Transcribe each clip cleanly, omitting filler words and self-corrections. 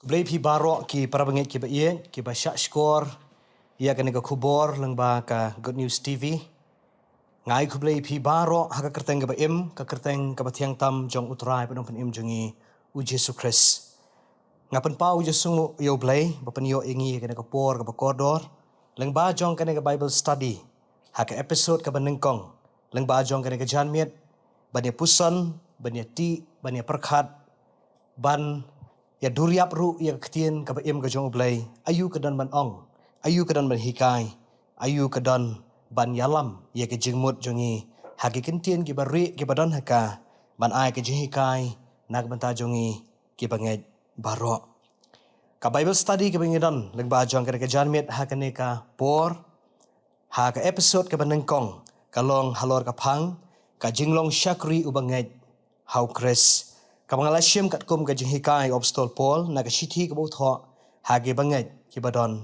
Kublay pi barok ki parabangit ki ba ien ki ba syak skor ia ka nega kubor lang ba ka Good News TV. Ngai kublay pi barok haka kerteng ka ba im ka kerteng ka ba tiang tam jong utrai padong pen im jongi u Jesu Christ. Ngapan pau je sungu yo blay ba pen yo ingi ka nega por ka ba kodor lang ba jong ka nega Bible study haka episode ka ba nengkong lang ba jong ka nega janmiet ban ya pusan ban ya ti ban ya perkhat ban ya duriap ru ya ketien ka ba im ka jong blay ayu ka dan ban ong ayu ka dan ban hikai ayu ka dan ban yalam ya ka jingmut jongi hagi kentien ki ba ri ki ba dan haka ban ai ka jing hikai nak ban ta jongi ki ba ngai baro ka Bible study ka bangidan leg ba jong ka janmet ha ka ne ka por ha ka episode ka banengkong kalong halor ka phang ka jinglong shakri ubangai how Chris Kamangalashim kat kum ka jinghikai obstol Paul na ka shithi ka butho hage bangai ki badon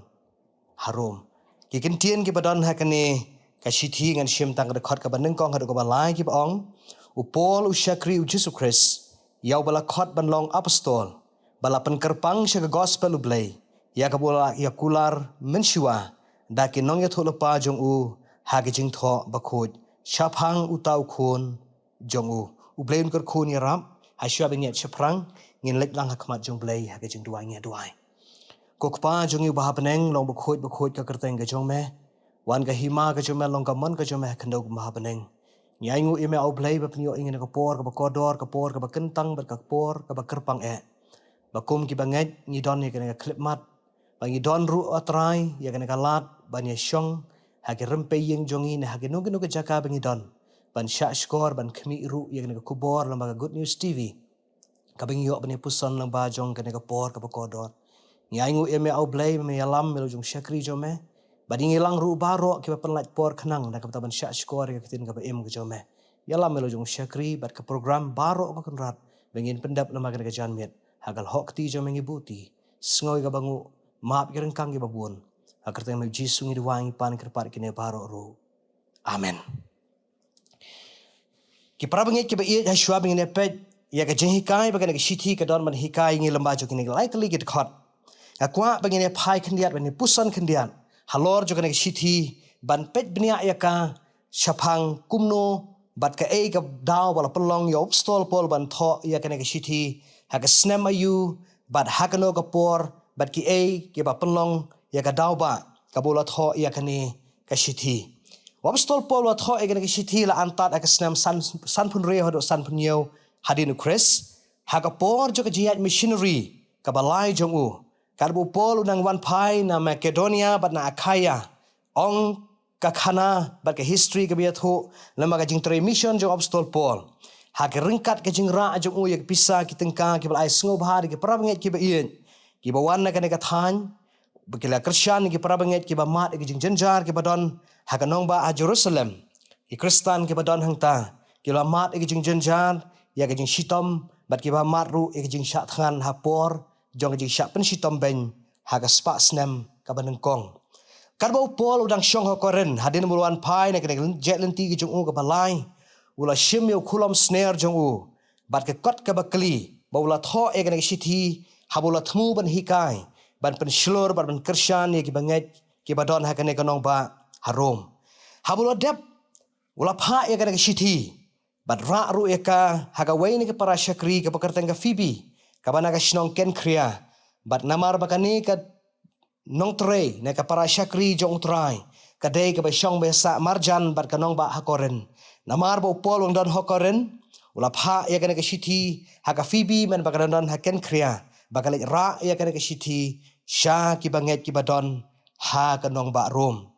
harum ki kentien ki badon hakane ka shithi ngan shim tang ka khot ka baneng kong hadu ka balai ki baong u Paul u shakri u Jesus Christ yaw bala khot ban long apostol bala pen kerpang sha ka gospel u blay ya ka bola ya kular menshiwa da ki nong ya thulapa jong u hage jing tho bakhoj shaphang u tau khun jong u blain kar khun ya ram Asyua bingit seprang ngin lek lang hakmat jong blay hake jing duai nge duai. Kokpa jong yu baha peneng long bukhoj ka kerteng ka jong me. Wan ka hima ka jong me long ka mon ka jong me kendo baha peneng. Nyai ngu ime au blay ba penyo ingin ka por ka ba kodor ka por ka ba kentang ba ka por ka ba kerpang e. Bakum ki banget ngidon ni kena klip mat. Ba ngidon ru atrai ya kena lat ba nya syong hake rempe yeng jongi ne hake nuge jaka bangidon. Ban syak skor ban kemi ru ya kena kubor lembaga Good News TV. Kabing yok bani puson lang ba jong kena por ka kodor. Nyai ngu eme au blay me yalam melo jong syakri jome. Badi ngilang ru baro ki ba penlait por kenang da ka ban syak skor ya ketin ka ba im ka jome. Yalam melo jong syakri bat ka program baro ka kenrat bengin pendap lembaga ka janmet. Hagal hok ti jome ngibuti. Sngoi ka bangu maap ki rengkang ki babun. Hakar teng me Jisu ngi wangi pan kerpat kine baro ru. Amen. Ki parabangit ki ba iet ha shwa bingin epet ya ka jeng hikai ba kana ka shithi ka don man hikai ngi lamba jo kini likely get khot ka kwa bangin pai khandiat ban pusan khandiat halor jo kana ka shithi ban pet bnia ya ka shaphang kumno bat ka ei ka daw bala pelong yo stol pol ban tho ya kana ka shithi ha ka snem ayu bat hakano ka por bat ki ei ki ba pelong ya ka daw ba ka bola tho ya kani ka shithi Wabstol Paul wa tho egene kishiti la antat akasnam san pun re hodo san pun yeu hadinu Chris haga por jo kajiat missionary kabalai jongu karbu Paul unang wan pai na Macedonia bat na Achaia ong kakhana bat ka history ka biatho lama ka jing tre mission jo Wabstol Paul haga ringkat ka jing ra jongu yak pisa ki tengka ki balai sngo bahari ki parabnget ki ba ien ki ba wan na ka ne ka than Bukila Krisyan ki parabanget ki ba mat ki jing jenjar ki badon hakanong ba a Jerusalem ki Kristan ki badon hangta ki la mat ki jing jenjar ya ki jing shitom bat ki ba mat ru ki jing syak thangan hapor jong ki jing syak pen shitom ben haga spak snem ka banengkong karbo Paul udang syong ho koren hadin muluan pai na ki jet lenti ki jong u ka balai ula shim yo kulom snare jong u bat ki kot ka bakli ba ula tho e ki shithi habula thmu ban hikai ban penslur ban kersyan ya ki banget ki badon hakane kanong ba harom habulo dep wala pha ya kana shithi bat ra ru eka haga waini ke para syakri ke pakarteng ka Phoebe ka bana ka shnong ken kriya bat namar bakani ka nong tre ne ka para syakri jong utrai ka dei ka ba syong besa marjan bat kanong ba hakoren namar bo polong don hakoren wala pha ya kana ka shithi haga Phoebe man bakadan haken kriya bakalet ra ya kana ka shithi Sya ki banget ki badon ha kanong ba rom.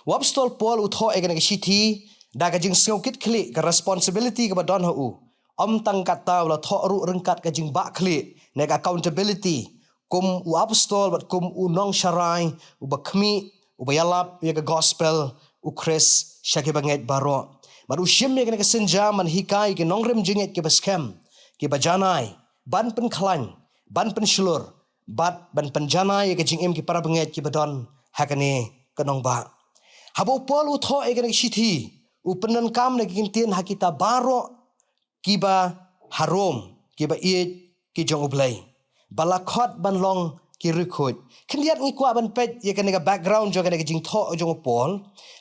Wabstol Paul utho e kana shithi da ka jing skokit kli ka responsibility ka badon hu. Om tang kata wala tho ru rengkat ka jing ba kli ne ka accountability kum u apostol bat kum u nong sharai u bakmi u bayalap ya ka gospel u Chris sya ki banget baro. Baru shim ya kana senja man hikai ki nong rem jinget ki baskem ki bajanai ban pen khlan ban pen shlur bat ban penjana ye kejing im ki para benget ki badon hakane kanong ba habo Paul utho e kana shithi u penan kam ne kin hakita baro ki ba harom ki ba iet ki jong ublai balakot ban long ki rukhut kendiat ngi kwa ban pet ya kan background jo kan jing tho jo pol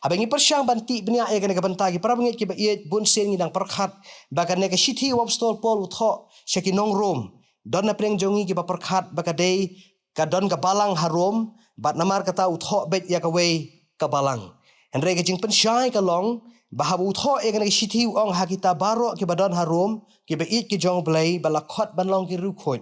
abangi persyang ban ti bnia ya kan ban ta ki para bangit ki ba ye bun sen ngi dang perkhat bakan ne ka shithi wop stol pol tho shaki nong rom don na preng jongi ki ba perkhat bakadei ka don ka balang harom bat namar kata utho bet ya ka we ka balang andre ka jing pensyai ka long bahabu utho ya kan shithi ong hakita baro ki ba don harom ki ba it ki jong blai balakot ban long ki rukhut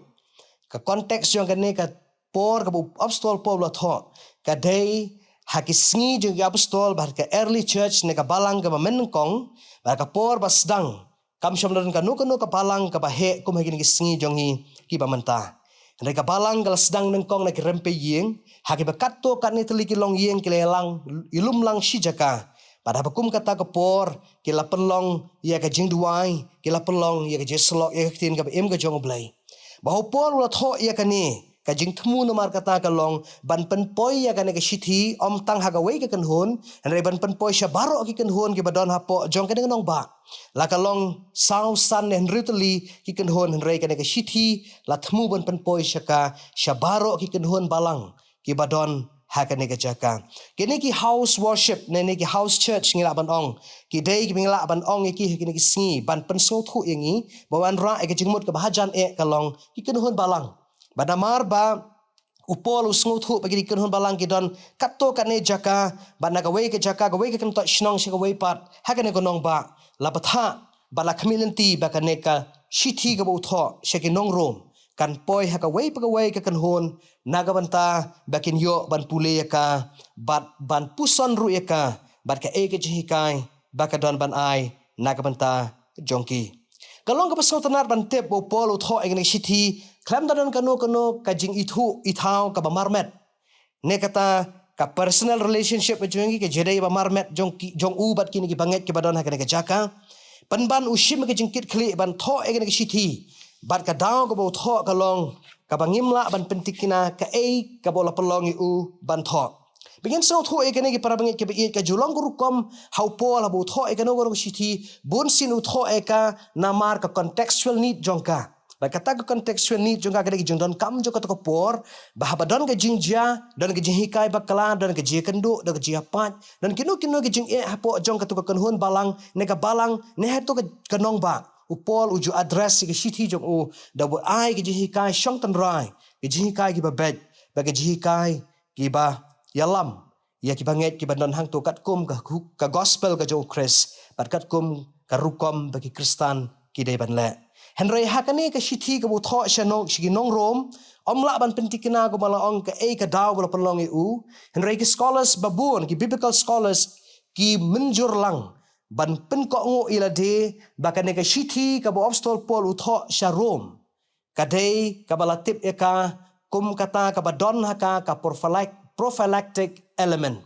ka konteks yang kene ka por ka apostol Paul tho ka dei hakisngi jeng apostol bar ka early church ne ka balang ka menkong bar ka por basdang kam shomdon ka no ka balang ka bahe kum hagin kisngi jongi ki bamanta ne ka balang ka sedang nengkong na ki rempe yeng haki bakatto kan ni teliki long yeng kilelang ilum lang shijaka pada bakum kata ka por kila pelong ya ka jing duai kila pelong ya ka jeslok ya ka tin ka em ka jong blai bahawa Paul ulat ho ia kani kajing temu nomar kata kalong ban penpoi ya kani ke shithi om tang hagawai ke kenhun re ban penpoi syabaro ki kenhun ki badon hapo jong kani nong ba la kalong sau san nen rituli ki kenhun re kani ke shithi la temu ban penpoi syaka syabaro ki kenhun balang ki badon hakane ke jaka kini ki house worship ne ki house church ngila ban ong ki dei ki ngila ban ong ki kini ki singi ban penso thu yangi bawan ra ke jingmut ke bahajan kalong ki kenhun balang badamar ba upol usngu thu bagi kenhun balang ki don katto kane jaka ban naga we ke jaka ga we ke kan to shnong shi ga we pat hakane ko nong ba la patha bala khmilanti ba kane ka shithi ga bo tho sheki nong rom kan poi haka wei pagawai ka kan hon nagabanta bakin yo ban pule ka bat ban puson ru ka bat ka e ke jikai baka don ban ai nagabanta jongki kalong ka pasau tanar ban tep bo polo tho engni shithi klam don kanu ka jing ithu ithau ka bamarmet ne kata ka personal relationship jongi ke jedai bamarmet jong u bat kini ki banget ke badon haka ne ka jaka panban ushim ke jingkit khli ban tho engni shithi bat ka daw ka bo tho ka long ka bangimla ban pentikina ka ei ka bola pelong u ban tho begin so tho e kene ki para bangit ke be ka julong guru kom how pol bo tho e kano guru shithi bun sin u tho e ka namar ka contextual need jongka ba kata ka contextual need jongka ka jong don kam jo ka to por ba don ka jingja don ka jihikai bakala don ka jikendo don ka jiapat don kinu ke jing e hapo jong ka to ka kanhun balang ne ka balang ne ha to ka kanong ba upol uju address ke shithi jong u da bu ai ke jihikai shong tan rai ke jihikai ki ba bet ba ke jihikai ki ba yalam ya ki banget ki bandon hang to kat kum ka gospel ka jong Chris bat kat kum ka rukom ba ki kristan ki dei ban le henry hakane ka shithi ka bu tho shanong shigi nong rom omla ban pentikina ko mala ong ka e ka daw bala pelong u henry ki scholars babun ki biblical scholars ki menjur lang ban pen ko ngo ila de bakane ka shithi ka bo apostol Paul utho sharom kadei ka balatip eka kum kata ka badon haka ka prophylactic element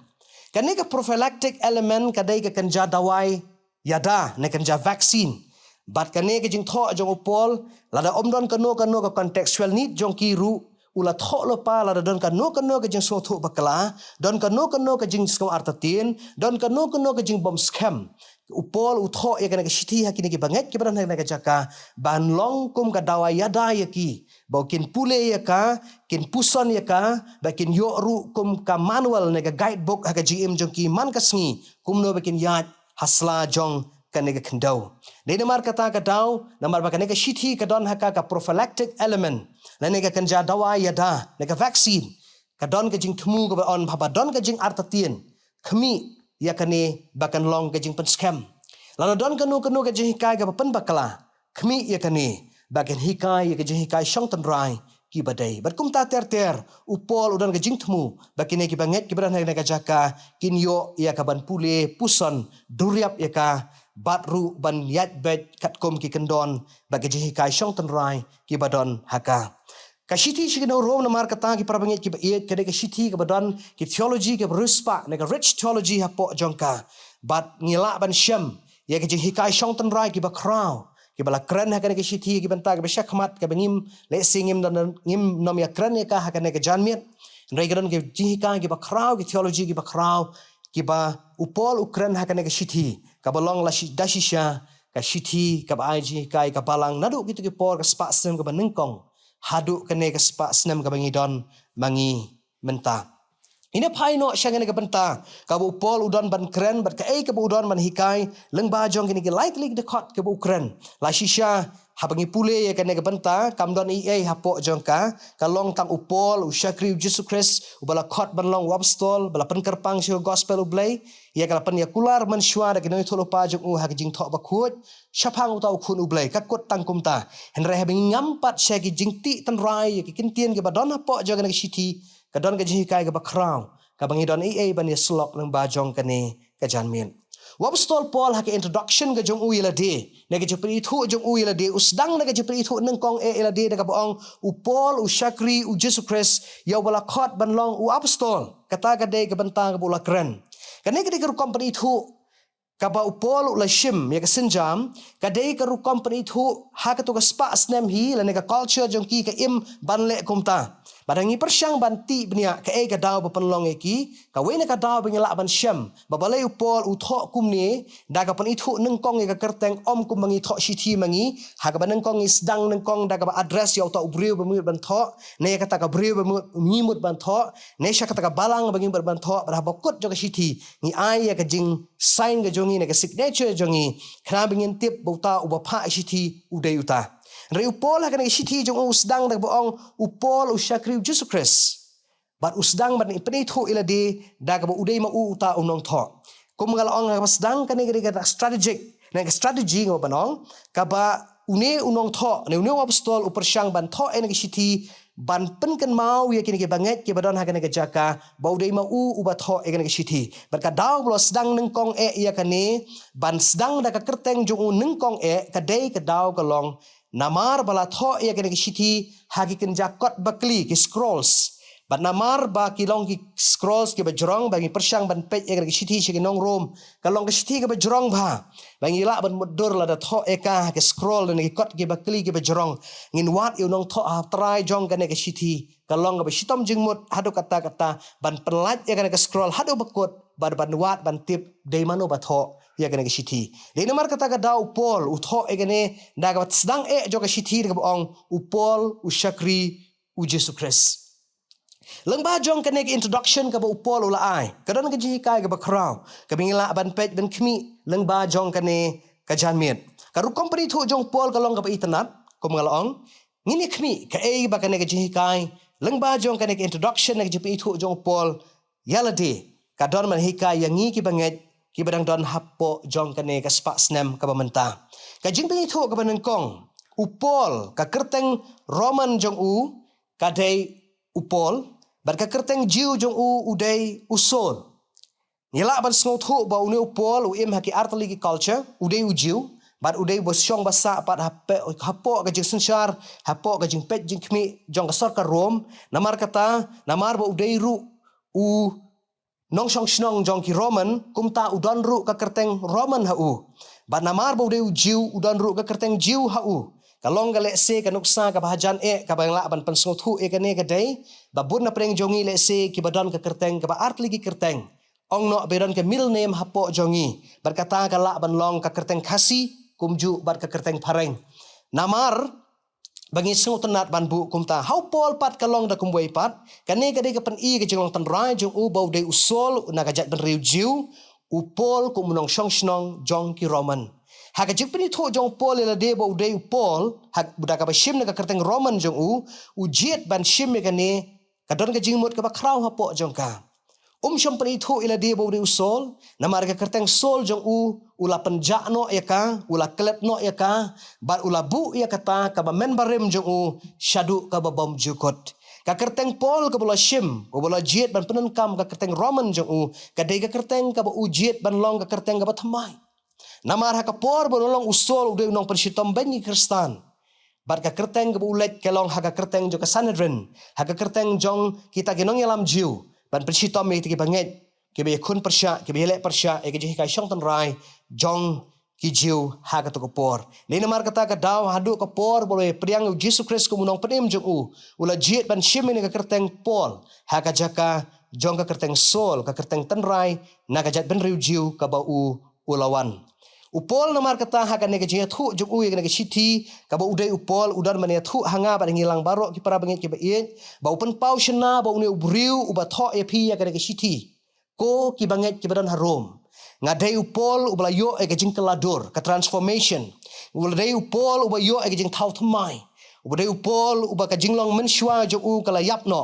kane ka prophylactic element kadei ka kanja dawai yada ne kanja vaccine bat kane ka jing tho jong Paul lada omdon kano ka contextual need jong kiru ula tho lo pa la don kano ka jing so tho bakala don kano ka jing skam artatin don kano ka jing bom scam upol utho ya kana shithi hakini ki banget ki badan ka jaka ban long kum ka dawa yada yaki bokin pule ya ka kin puson ya ka bakin yo ru kum ka manual ne ka guidebook ha ka gm jong ki man ka sngi kum no bakin yat hasla jong kana ka khandau ne namar kata ka daw namar ba kana ka shithi ka don haka ka prophylactic element ne ka kanja dawa yada ne ka vaccine ka don ka jing thmu ka on baba don ka jing artatien khmi ya kane bakan long ka jing pen scam lana don kanu ka jing hikai ka pen bakala khmi ya kane bakan hikai ya ka jing hikai shong tan rai ki badai bat kum ta ter upol udan ka jing thmu bakine ki banget ki badan ka jaka kinyo ya ka ban pule puson duriap ya ka batru ban yat bet katkom ki kendon bagi jing hikai shong tan rai ki badon haka Kashiti shigino rom na mar kata ki parabangit ki bait kade kashiti ka badan ki theology ki ruspa ne ka rich theology hapo jongka bat ngila ban syam ya ki hikai shong tan rai ki ba crown ki bala kran ha kade kashiti ki banta ki shakmat ka bangim le singim dan ngim nom ya kran ya ka ha kade ka janmiet rai gadon ki hikai ki ba crown ki theology ki ba crown ki ba upol ukran ha kade kashiti ka balong la dashisha ka shiti ka ba aji kai ka balang nadu gitu ki por ka spa sem ka banengkong haduk kene ke sepak senam ke bangi don mangi mentah. Ini pai no syang ini ke benta ka bu pol udon ban kren bat ka ke bu udon ban hikai leng ba jong kini ke likely de khot ke bu kren la shisha ha bangi pule ya kene ke benta kam don hapo jong ka long tang upol u syakri Jesus Christ u bala khot ban long wabstol bala pen kerpang syo gospel u blai ya kala pen ya kular man shwa da kene tholo pa jong u ha jing tho ba khut syapang u tau khun u blai ka kot tang kum ta hen re ha bangi ngampat sya ki jing ti tan rai ki kintien ke badon hapo jong kene ke shiti kadon ke jihikai ke bakraw ka bangi don ban ya slok nang bajong kane ka janmin wabstol Paul ha ke introduction ke jong u ila de ne ke jepri thu jong u ila de usdang ne ke jepri thu nang kong ila de ka baong u Paul u Shakri u Jesus Christ ya wala khot ban long u apostol kata ka de ke bentang ke bola kren kane ke ru company thu ka ba u Paul u la shim ya ke sinjam ka de ka ru company thu ha ka to ka spa snem hi la ne ka culture jong ki ka im ban le kumta badangi persyang banti benia ka ka daw papenlong eki ka wena ka daw bengela ban syam babalai upol utho kumni daga pan ithu nengkong ka kerteng om kum mangi tho sithi mangi ha ka banengkong isdang nengkong daga ba address ya uta ubriu bemut ban tho ne kata ka briu bemut ngimut ban tho ne sya kata ka balang bangi ban tho ba bakut jo ka sithi ni ai ya ka jing sign ga jongi ne ka signature jongi khna bengin tip bauta ubapha sithi udai uta Reu Paul akan isithi jong usdang dak boong upol usyakri Jesus Christ. Bat usdang ban penithu ila di dak bo udai ma uta unong tho. Kum ngalong ka sedang kan ni ka strategic. Nek strategy ngo banong ka ba une unong tho ne une apostol upersyang ban tho en isithi ban pen kan mau ya kini ke banget ke badon hakan ke jaka bau dei ma uba tho e kan ke sithi. Bat ka daw blo sedang nengkong ya kani ban sedang dak kerteng jong nengkong ka dei ka daw ka long namar bala tho ya kene ki sithi hagi ken jakot bakli ki scrolls bat namar ba ki long ki scrolls ki bajrong bangi persyang ban pej ya kene ki sithi shi nong rom kalong ki sithi ki bajrong ba bangi la ban mudur la da tho eka ki scroll ne ki kot ki bakli ki bajrong ngin wat yu nong tho ha try jong kene ki sithi kalong ba sitom jingmut hadu kata ban penlat ya kene ki scroll hadu bakut ban wat ban tip dei mano ba tho ya kene ke sithi de namar kata ka daw Paul u tho e kene daga sedang jo ka sithi ka bong u Paul u Shakri u Jesus Christ lang ba jong kene ke introduction ka ba u Paul u la ai kadon ka ji kai ka ba kraw ka bingila ban pej ban khmi lang ba jong kene ka janmiet ka ru company thu jong Paul ka long ka ba itanat ko ngalong ngini khmi ka ba kene ka ji kai lang ba jong kene ke introduction ka ji thu jong Paul yala de ka don man hikai yang ngi ki banget ki badang don hapo jong kane ka spa snem ka bamenta ka jing pingi thu ka banengkong upol ka kerteng Roman jong u ka dei upol bar ka kerteng Jew jong u udai usol nila ban sngo thu ba une upol u im haki artli ki culture udai u Jew bar udai bo syong basa pat hapo ka jing sensyar hapo ka jing pet jing khmi jong ka sor ka Rom namar kata namar ba udai ru u nong shong snong jong ki Roman kumta udon ru ka kerteng Roman hau ba namar bo de Jew udon ru ka kerteng Jew hau kalong ga lese ka nuksa ka bahajan ka bangla ban pensngot hu kane ka dei ba bun na preng jongi lese ki badon ka kerteng ka ba artli ki kerteng ong no beron ka middle name hapo jongi berkata ka la ban long ka kerteng khasi kumju bar ka kerteng pareng namar bangi sengut tenat ban bu kumta how Paul pat kalong da kumwei pat kane ka de ka pen i ka jong tan rai jong u bau de usol na ka jat ban riu jiu u Paul kum nong shong snong jong ki Roman ha ka jik peni tho jong Paul la de bau de Paul ha budak ka ba shim na ka kerteng Roman jong u jet ban shim me kane ka don ka jingmut ka ba kraw ha po jong ka shom peni tho ila de bau de usol na mar ka kerteng sol jong u ula penja no ya ka ula klet no ya ka bar ula bu ya kata ka ba men barem jong u syadu ka ba bom jukot ka kerteng Paul ka bola shim ka bola jet ban penenkam ka kerteng Roman jong u ka de ka kerteng ka ba u jet ban long ka kerteng ka ba thamai namar ha ka por bo long usol de nong pershitom bengi kristan bar ka kerteng ka ba ulet ka long ha ka kerteng jo ka Sanhedrin ha ka kerteng jong kita ginong yalam jiu ban pershitom me ti banget ke be khun persya ke be le persya e ke ji kai shong tan rai jong ki jiu ha ka to ko por le namar kata ka daw hadu ko por bole priang Jesus Christ ko munong penim jong u ula jiet ban shim ni ka kerteng Paul ha ka jaka jong ka kerteng Sol ka kerteng tan rai na ka jat ben riu jiu ka ba u ulawan Upol namar kata hakan nega jinga thu jong u nega shiti ka ba udai upol udan mane thu hanga ba ngilang barok ki para bangit ki ba ien ba upen pau shna ba une ubriu uba tho e phi ya nega shiti ko ki banget ki badan harom ngadai upol ubla yo e jing kelador ka transformation uldai upol uba yo e jing thau thmai ubdai upol uba ka jinglong menshwa jong u kala yapno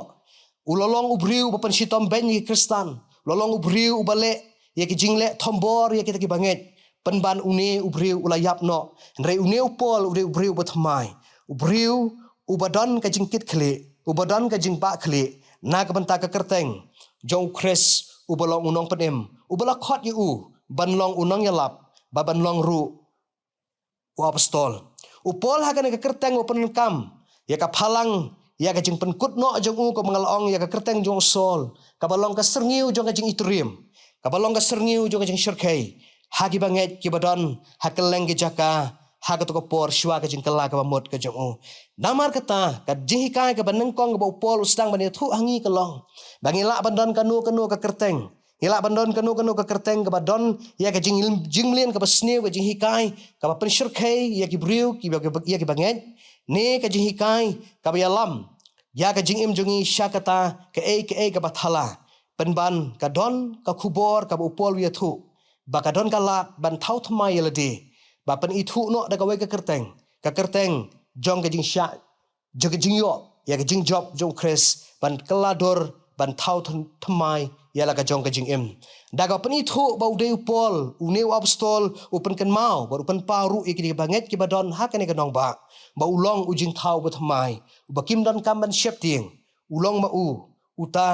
ulolong ubriu ba pen shitom ben ni kristan lolong ubriu uba le ya ki jingle thombor ya kita ki banget penban une ubriu ulayap no rei une upol ubriu batmai ubriu ubadon ka jingkit khle ubadon ka jingba khle na ka banta ka kerteng jong kres ubalong unong penem ubala khot yu banlong unong yalap ba banlong ru u apostol upol ha ka kerteng open kam ya ka phalang ya ka jing penkut no jong u ko mangalong ya ka kerteng jong sol ka balong ka serniu jong ka jing itrim ka balong ka serniu jong ka jing shirkai hagi banget ki badon hakeleng ki jaka haga to ko por shwa ka jing kala ka mot ka jong namar kata ka jing hikai ka baneng kong ka pol usdang bani thu hangi ka long bangila bandon kanu ka kerteng ila bandon kanu ka kerteng ka badon ya ka jinglien ka basniu ka jing hikai ka pen shirkai ya ki briu ki ya ki banget ne ka jing hikai ka bayalam ya ka jing im jongi syakata ka ka bathala penban ka don ka khubor ka upol wi thu bakadon kalak ban thau thmai yelade ba pen ithu no da kawai ka kerteng jong ka jing sha jog jing yo ya ka jing job jong kres ban kelador ban thau thmai yala ka jong ka jing em da ka pen ithu ba udeu pol uneu apostol upen kan mau ba upen paru ikri banget ki badon ha kan ka nong ba ulong ujing thau ba thmai ba kim don kam ban shep ting ulong ma uta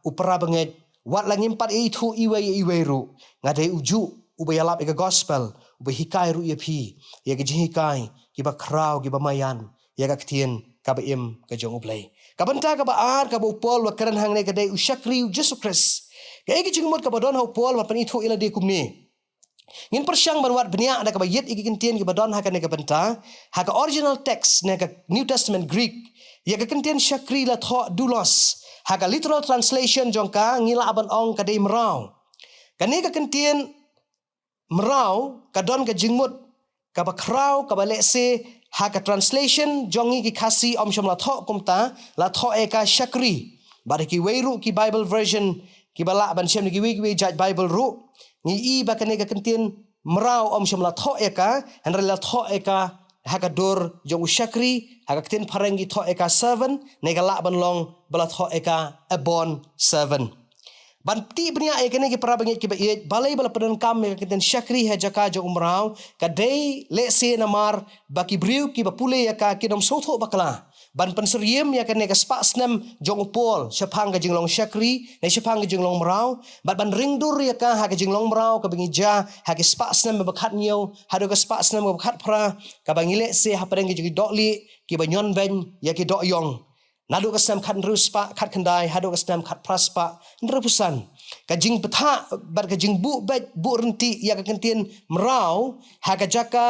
upra banget wat langim pat ithu iwe ru ngadai uju ubayalap ega gospel ubahikai ru yepi ya ke jihikai ki ba krau ki ba mayan ya ka ktien ka ba im ka jong ublai ka banta ka ba ar ka ba upol wa karan hang ne ka dai ushakri Jesus Christ ka egi jingmot ka ba don ha upol wa pan ithu ila de kumni ngin persyang banwat benia ada ka ba yet igi kentien ki ba don ha ka ne ka banta ha ka original text ne ka New Testament Greek ya ka kentien shakri la tho dulos haga literal translation jongka ngila aban ong kadai merau kani ka kentien merau kadon ka jingmut ka bakrau ka balese haga translation jongi ki khasi om shom la tho kumta la tho eka shakri bariki weiru ki Bible version ki bala ban shem ki wi judge Bible ru ngi i ba kani ka kentien merau om shom la tho eka henre la tho eka haga dor jong shakri haga ktin parengi tho eka 7 nega la ban long bala tho eka abon 7 ban ti bnia eka ne ki para bangit ki ba balai bala padan kam me ktin shakri ha jaka jo umrau ka dei le se namar baki briu ki ba pule eka kinom sotho bakla ban penseriem ya kan ne ka spasnem jong pol shapang ka jinglong shakri ne shapang ka jinglong mrau ban ringdur ya ka ha ka jinglong mrau ka bangija ha ka spasnem ba khat nyo ha do ka spasnem ba khat pra ka bangile se ha pareng ki dokli ki ba nyon ben ya ki dok yong nadu ka stam khat ruspa khat khandai ha do ka stam khat praspa nrepusan ka jing petha bar ka jing bu renti ya ka kentien mrau ha ka jaka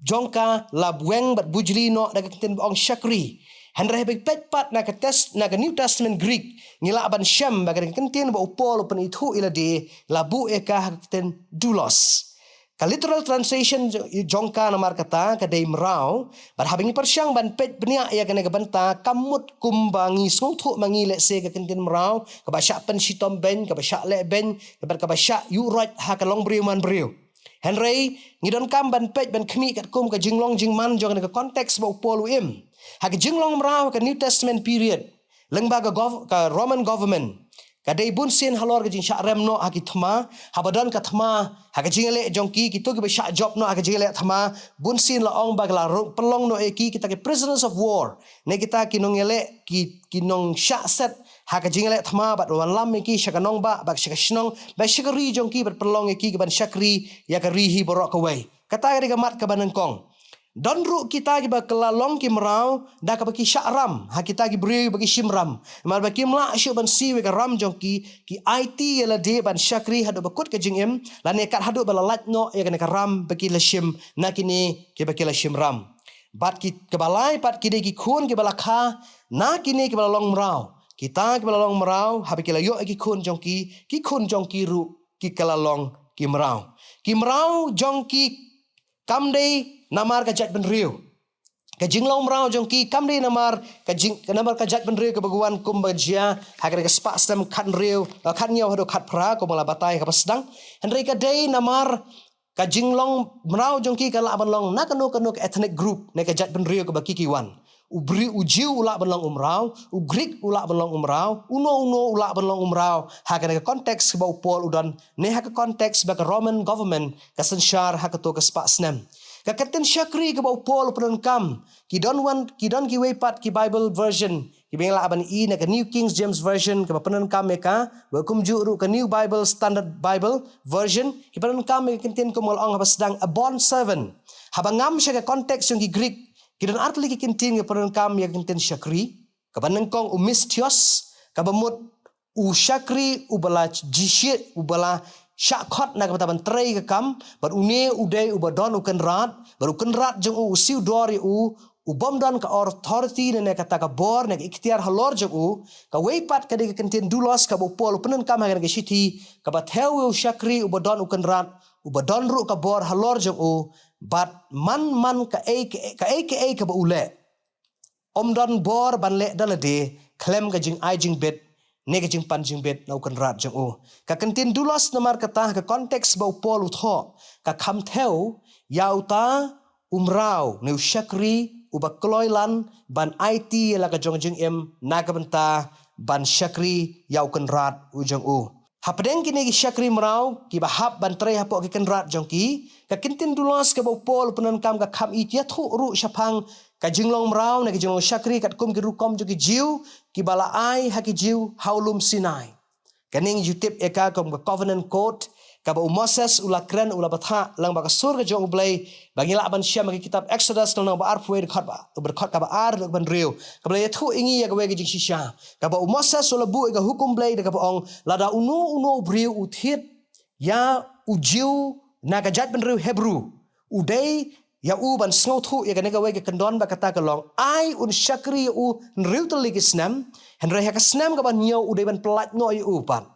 jongka labweng bat bujli no da ka kentien ong shakri Henry hebek petpat na ka test na ka New Testament Greek ngila aban syam baga kentien ba upol open itu ila de labu eka kenten dulos ka literal translation jongka namar kata ka dei merau bar habingi persyang ban pet benia ya ka banta kamut kumbangi sungthu mangi le se ka kentien merau ka ba syak pen shitom ben ka ba syak le ben ka ba syak yu right ha ka long briu man briu Henry ngidon kam ban pet ban khmi kat kum ka jinglong jingman jong ka konteks ba upol im hak jinglong mrau ka New Testament period lengbaga ka Roman government ka dei bun sin halor ka jing syak rem no hak thma habadan ka thma hak jingle jongki ki to ki ba syak job no hak jingle thma bun sin la ong bagla pelong no eki kita ke prisoners of war ne kita kinongele ki nong syak set hak jingle thma bat wan lam ki syakanong ba bak syakashnong ba syakari jongki bat pelong eki ki ban syakri ya ka rihi borok ka wei kata ga mat ka banengkong don ru kita ki ba kelalong ki merau da ka baki syakram ha kita ki beri bagi shimram mar baki mla syu ban si we ka ram jongki ki IT yala de ban syakri hadu bakut ka jingem la ne kat hadu balalat no ya ka ram baki la shim na kini ki baki la shimram bat ki kebalai pat ki de ki khun ki balakha na kini ki balalong merau kita ki balalong merau ha baki la yo ki khun jongki ru ki kelalong ki merau jongki kam day namar ka jat ben riu ka jinglong mrau jong ki kam day namar ka jat ben riu ka baguan kum bajia hagar ka spa stem khat riu khat nyaw hado khat phra ko mala batai ka pasdang henry ka day namar ka jinglong mrau jong ki ka la ban long nakano ethnic group ne ka jat ben riu ka bakiki wan ubri ujiu ula ban long umrau ugrik ula ban long umrau uno ula ban long umrau hagar ka konteks ba upol udan ne ha ka konteks ba ka Roman government ka sensyar ha ka to ka spa stem ka katen syakri ka ba upol pun kam ki don ki wepat ki Bible version ki bengla aban I na ka New King James version ka pun kam meka ba kumju ru ka New Bible Standard Bible version ki pun kam me kinten ko mol ong ha sedang a bond servant habangam siya ka konteks yung ki Greek kidan artli ki kintin ke peran kam ya kintin syakri kabanang kong umistios kabamut u syakri ubala jishit ubala syakot na kabataban trei ke kam bar une udai ubadon ukan rat baru kan rat jeng u siu dori u bomdan ka authority ne kata ka bor ne ikhtiar halor jeng u ka weipat ka de kintin dulos ka bopol penan kam hagan ke siti ka batheu u syakri ubadon ukan rat ubadon ru ka bor halor jeng u but man ka ba ule don bor ban le dalade klem ka jing ai jing bet ne ka jing pan jing bet na kan rat jang o ka kantin dulos namar kata ka konteks ba upol utho ka kham theo yauta umrau ne syakri uba kloilan ban IT la ka jong jing em na ka benta ban syakri yau kan rat u jang o hapadeng kini ki syakri mrau ki bahap ban trei hapo ki kan rat jong ki ka kintin dulos ka bopol punan kam ka kham I tia thu ru syapang ka jinglong mrau na ki jinglong syakri kat kum ki rukom jo ki jiu ki bala ai ha ki jiu haulum Sinai kaning YouTube eka kom ka covenant code ka ba Moses ula kren ula batha lang ba ka sur ka jong blai bagi la ban syam ki kitab Exodus nang ba arpwe khat ba berkhat ka ba ar ban riu ka blai thu ingi ya ka we ki jing shisha ka ba Moses ula bu ka hukum blai ka ba ong lada uno briu uthit ya ujiu na ka jat ban riu Hebrew udai ya u ban sngo thu ya ka ne ka we ka kandon ba kata ka long ai un syakri u riu tali ki snam hen re ha ka snam ka ban nyau udai ban plat no u pan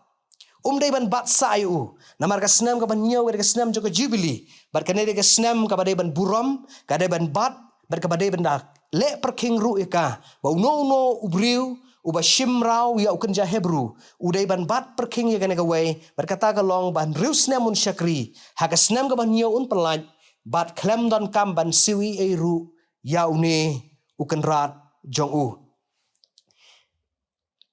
day ban bat sa u namar ka snam ka ban nyaw ka snam jo ka jubilee bar ka ne ka snam ka badai ban buram ka dai ban bat bar ka badai ban dak le perking ru ka ba no ubriu uba shimrau ya ukan ja Hebrew udai ban bat perking ya ka ne ka way bar kata ka long ban riu snam un syakri ha ka snam ka ban nyaw un pelaj bat klem don kam ban siwi e ru ya une ukan rat jong u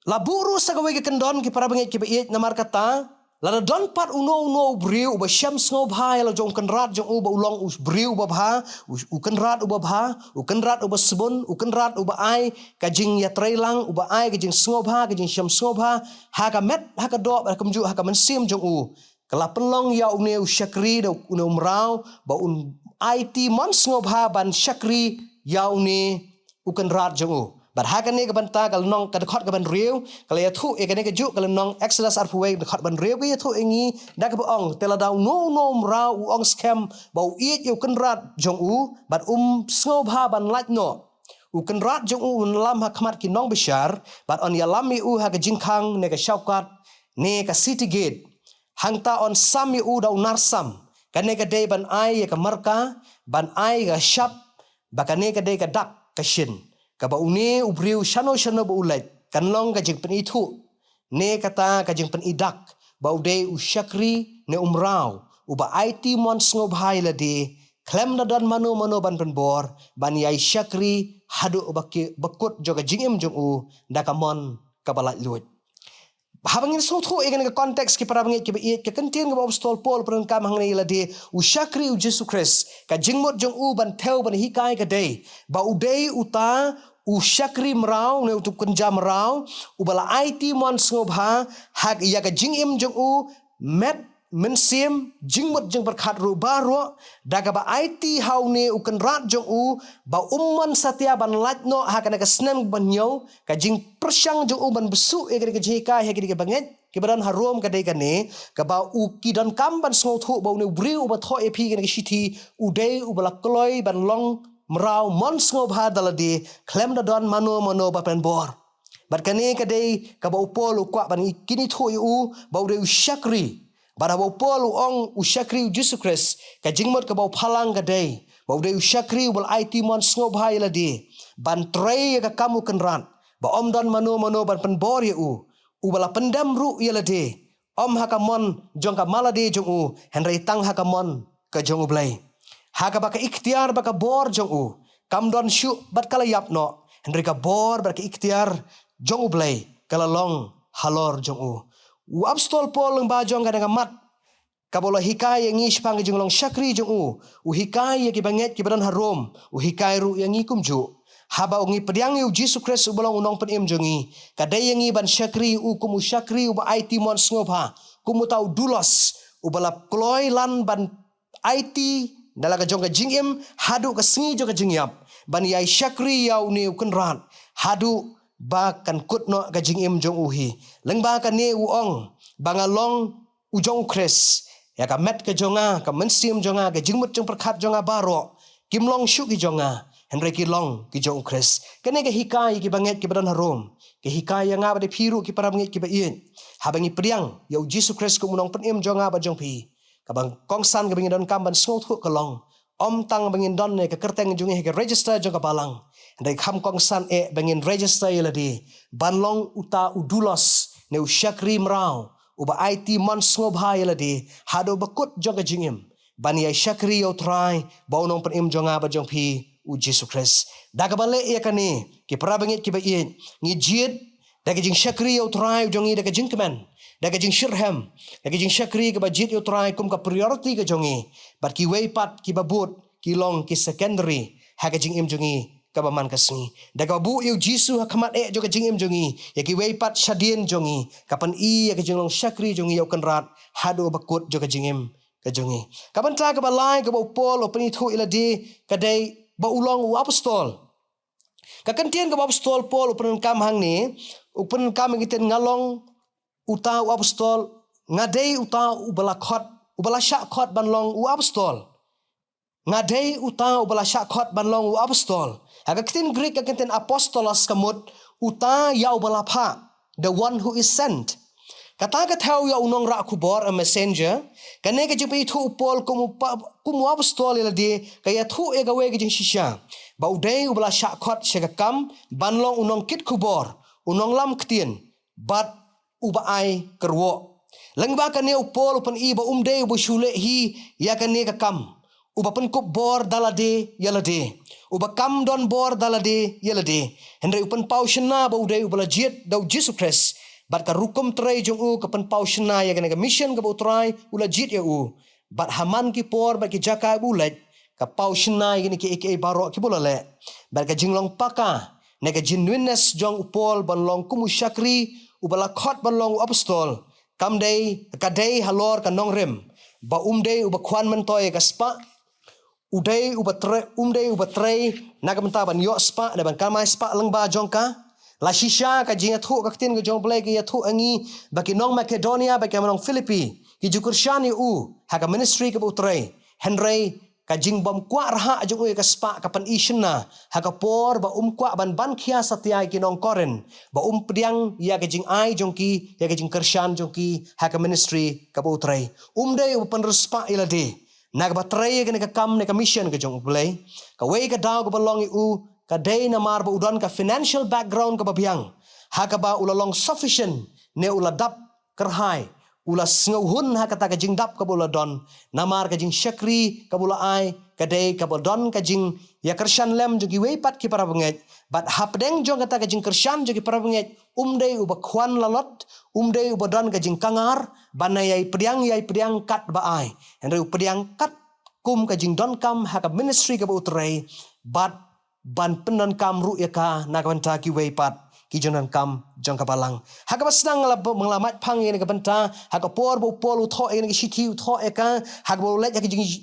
la buru sa gawe ke kendon ki para bangit ki be namar kata la don pat uno briu ba syam sngo bha la jong kan rat jong u ba ulong briu ba bha u kan rat u ba bha u kan rat u ba sebun u kan rat u ba ai ka jing ya trailang u ba ai ka jing sngo bha ka jing syam sngo bha ha ka met ha ka do ba kamju ha ka men sim jong u kala penlong ya une u syakri da une umrau ba un IT mon sngo bha ban syakri ya une u kan rat jong u bar hakan ne ka banta kal nong ka khot ka ban riu kal ya thu e ka ne ka ju kal nong Exodus arpuwe ka khot ban riu ka ya thu engi da ka ong tela daw no mra u ong scam ba u it yu kan rat jong u bar sngo bha ban laj no u kan rat jong u lam ha khmat ki nong bishar bar on ya lam mi u ha ka jingkhang ne ka shaukat ne ka city gate hangta on sam mi u daw narsam ka ne ka day ban ai ya ka marka ban ai ka shap ba ka ne ka day ka dak ka shin kaba une ubriu shano ba ulait kanlong ka jing pen itu ne kata ka jing pen idak ba ude usyakri ne umrau uba IT mon sngo bhai la de klem na don mano ban pen bor ban yai syakri hadu ubaki bakut joga jing em jong u dakamon kabalat luit habangin so thu egen ka konteks ki para bangit ki be ka kantin ka apostol Paul pran kam hangne la de usyakri u Jesus Christ ka jingmot jong u ban theo ban hikai ka de ba ude uta usyakri mrau ne utup kenja mrau ubala IT mon snobha hak ya ka jing im jong u met mensim jingmot jeng berkhat ru baro daga ba IT haune ukan rat jong u ba umman satya ban latno hakana ka snem ban nyo ka jing persyang jong u ban besu e ka jika he ka banget ki badan harom ka dei ka ne ka ba u ki don kam ban sngo thu ba ne briu ba tho ep ka shiti udei ubala kloi ban long mrau mon sngo bha daladi klem da don mano ba pen bor bat kane ka dei ka ba upol kwa ban kini thu u ba u syakri Bara bau Paul ong usyakri Jesus Christ ka jingmot ka bau phalang ka day. Bau day usyakri bal IT mon sngop hai la di. Ban trei ka kamu kenran. Ba om don mano ban penbor ya u. Bala pendam ru ya la di. Om hakamon jong ka malade jong u. Henry tang hakamon ka jong u blai. Haka baka ikhtiar baka bor jong u. Kam don syu bat kala yap no. Henry ka bor baka ikhtiar jong u blai. Kala long halor jong u. U apostol Paul ng ba jong ka nga mat. Kabola hikay yang ispang jong long syakri jong u. U hikay yang kibanget kibadan harom. U hikay ru yang ikumju. Haba ungi pediang yu Jesus Christ ubalong unong penim jongi. Kadai yang ban syakri u kumu syakri u ba IT mon sngopha. Kumu tau dulos ubala kloy lan ban IT dalaga jong ka jingim hadu ka sengi jong ka jingyap. Ban yai syakri yau ni ukenran. Hadu ba kan kutno ka jingim jong uhi. Lengba ka ne u ong bangalong u jong Christ. Ya ka met ka jonga ka mensim jonga ka jingmut jong perkat jonga baro. Kimlong syuk ki jonga. Henry kilong ki jong Christ. Kene ke hikai ki banget ki badan harom. Ke hikai yang ngaba de piru ki para bangit ki ba ien. Habangi priang ya Jesus Christ ku munong penim jonga ba jong pi. Kabang kongsan ka bangin don kamban sngot hu kolong. Om tang bangin don ne ka kerteng jongi ke register jong ka balang. Henry kam kongsan bangin register yeladi. Banlong uta udulos ne usyakri mrau. Uba IT mon sngop ha yeladi. Hado bakut jong ka jingim. Bani ay syakri yaw try. Baunong penim jonga ba jong pi. U Jesus Christ. Daga balik ya kani. Ki para bangit ki ba ien. Ngi jid. Daga jing syakri yaw try jongi daga jing kemen. Daga jing shirham. Daga jing syakri ka ba jid yaw try kum ka priority ka jongi. Bat ki weipat ki ba but. Ki long ki secondary. Haga jing im jongi. Ka ba man kasngi. Daga bu yaw Jesus hakamat joka jing im jongi. Ya ki weipat syadien jongi. Kapan ya ka jing long syakri jongi yaw kenrat. Hado bakut joka jing im ka jongi. Kapan ta ka ba lai ka ba upol o penithu iladi kadai ba ulong u apostol. Kakantian ka apostol Paul upen kam hang ni, upen kam ngiten ngalong uta u apostol, ngadei uta u balakot, u balasakot banlong u apostol. Ngadei uta u balasakot banlong u apostol. Kakantian Greek kakantian apostolos kamut uta ya u balapa, the one who is sent. Kata ka tau ya unong ra kubor a messenger, kane ka jipi thu Paul kumu apostol iladi kaya thu e gawe ka jing shisha. Ba udai ubala syakot syagakam banlong unong kit kubor, unong lam ketien, bat uba ai kerwo. Langba kane Paul upan i ba umdei uba syule hi ya kane ka kam. Uba penkop bor dalade yalade. Uba kam don bor dalade yalade. Henry upan pau shena ba udai ubala jit dau Jesus Christ. Bat ka rukum tray jong u kapan pau shena ya kena mission ka utray ula jit ya u. Bat haman ki por bat ki jaka bulat ka pau shena ya ki aka baro ki bulale. Bat ka jinglong paka ne ka genuineness jong upol banlong kumu syakri ubala khot banlong apostol. Kam day ka day halor ka nongrem. Ba umday uba kwan mentoy ka spa. Uday uba tray nagamta ban yo spa da ban kamay spa langba jong ka. La shisha ka jinga thu ka tin ka jong play ka ya thu angi baki nong Macedonia baki nong Philippi ki jukursyani u ha ka ministry ka utray Henry ka jing bom kwa raha jong u ka spa ka pan ishna ha ka por ba kwa ban khia satya ki nong Koren ba pediang ya ka jing ai jong ki ya ka jing kersyan jong ki ha ka ministry ka utray day pan respa ilade nag ba tray ka ne ka kam ne ka mission ka jong play ka we ka daw ka balong u kadai na mar ba udon ka financial background ka babiang haka ba ulalong sufficient ne uladap kerhai ula sngohun haka ta ka jing dap ka buladon namar ka jing syakri ka bulai kadai ka bodon ka jing ya kersyan lem jogi weipat ki para benget bat hapdeng jong kata ka jing kersyan jogi para benget umdei uba kwan lalot umdei uba don ka jing kangar banayai pediang kat ba ai henry pediang kat kum ka jing don kam haka ministry ka utrai bat ban penan kam ru ya ka nakabanta ki weipat ki jonan kam jong kapalang haka basnang menglamat pang ni kabanta haka por bo polu tho ni shiti tho ka haka bo let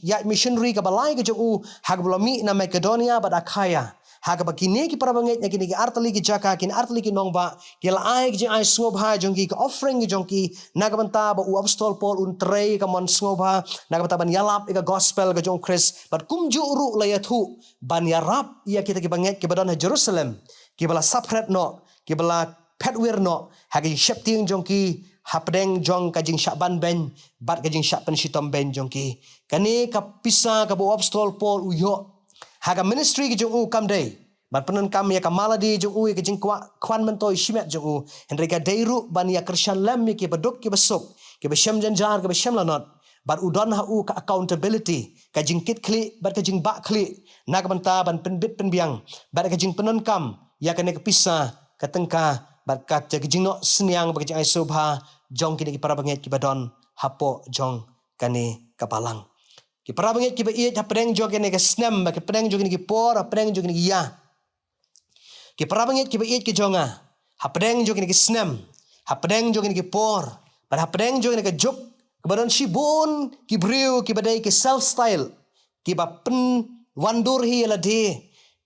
ya missionary ka balai ka jong haka bo mi na Macedonia bad Achaia haka ba kini ki para banget kini ki artali ki jaka kini artali ki nongba ki la ai ki ai sngoba jong ki offering jong ki nakabanta ba u apostol Paul un tray ka mon sngoba nakabanta ban yalap ka gospel ka jong Chris bat kumju ru la ya thu ban yarap ia kita ki banget ki badan Jerusalem ki bala sapret no ki bala petwir no hagi shepting jong ki hapdeng jong ka jing Syaban ben bat ka jing Syaban shitom ben jong ki kani ka pisa ka bo apostol Paul uyo haga ministry ki jong kam day ban penan kam ya ka maladi jong ka jing kwan mentoi shimet jong henry ka deiru ban ya Christian lem ki badok ki besok ki beshem janjar ki beshem lanot ban udon ha ka accountability ka jing kit kli bat ka jing bak kli nak banta ban penbit penbiang bat ka jing penan kam ya ka ne ka pisa ka tengka bat ka jing no seniang ba ka jing ai sobha jong kini ki para banget ki badon hapo jong kani kapalang ki para banget ki ba iet hapdeng jong kini ka snem ba ki pedeng jong kini ki por hapdeng jong kini ki ya ki para banget ki ba iet ki jonga hapdeng jong kini ki snem hapdeng jong kini ki por ba hapdeng jong kini ka jok ki badon shibun ki briu ki badai ki self style ki ba pen wandur hi la de